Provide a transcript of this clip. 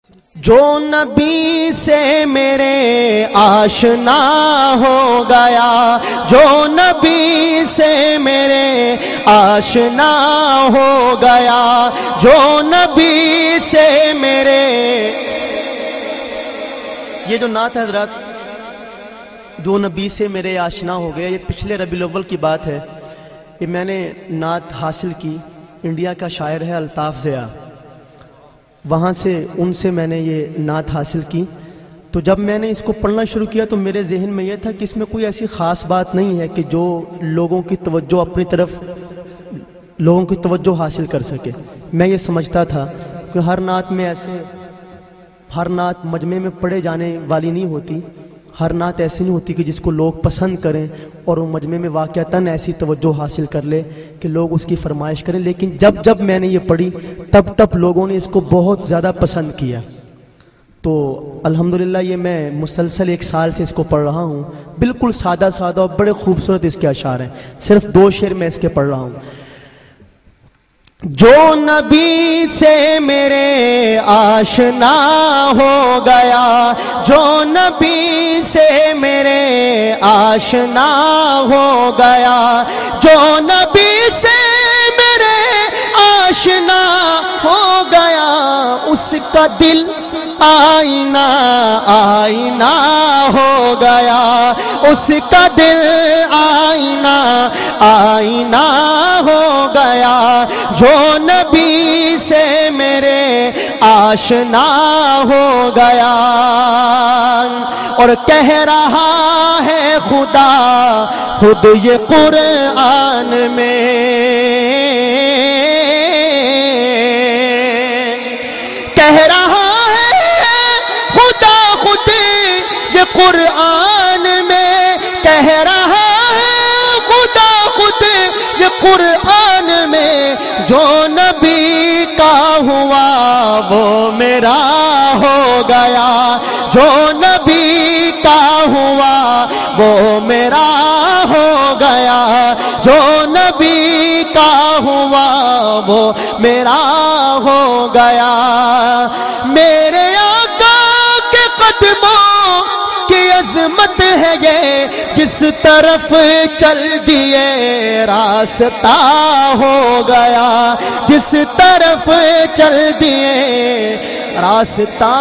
جو نبی سے میرے آشنا ہو گیا، جو نبی سے میرے آشنا ہو گیا، جو نبی سے میرے، یہ جو نعت ہے حضرات، دو نبی سے میرے آشنا ہو گیا، یہ پچھلے ربیع الاول کی بات ہے۔ یہ میں نے نعت حاصل کی، انڈیا کا شاعر ہے الطاف ضیاء، وہاں سے ان سے میں نے یہ نعت حاصل کی۔ تو جب میں نے اس کو پڑھنا شروع کیا تو میرے ذہن میں یہ تھا کہ اس میں کوئی ایسی خاص بات نہیں ہے کہ جو لوگوں کی توجہ اپنی طرف، لوگوں کی توجہ حاصل کر سکے۔ میں یہ سمجھتا تھا کہ ہر نعت میں ایسے، ہر نعت مجمع میں پڑھے جانے والی نہیں ہوتی، ہر نعت ایسی نہیں ہوتی کہ جس کو لوگ پسند کریں اور وہ مجمع میں واقعتاً ایسی توجہ حاصل کر لے کہ لوگ اس کی فرمائش کریں۔ لیکن جب میں نے یہ پڑھی تب لوگوں نے اس کو بہت زیادہ پسند کیا۔ تو الحمدللہ یہ میں مسلسل 1 سال سے اس کو پڑھ رہا ہوں۔ بالکل سادہ اور بڑے خوبصورت اس کے اشعار ہیں، صرف 2 شعر میں اس کے پڑھ رہا ہوں۔ جو نبی سے میرے آشنا ہو گیا، جو نبی سے میرے آشنا ہو گیا، جو نبی سے میرے آشنا ہو گیا، اس کا دل آئینہ آئینہ ہو گیا، اس کا دل آئینہ آئینہ ہو گیا، جو نبی سے میرے آشنا ہو گیا۔ اور کہہ رہا ہے خدا خود یہ قرآن میں، کہہ رہا قرآن میں، کہہ رہا ہے خدا خود یہ قرآن میں، جو نبی کا ہوا وہ میرا ہو گیا، جو نبی کا ہوا وہ میرا ہو گیا، جو نبی کا ہوا وہ میرا ہو گیا۔ میرے آقا کے قدموں عظمت ہے یہ، جس طرف چل دیے راستہ ہو گیا، جس طرف چل دیے راستہ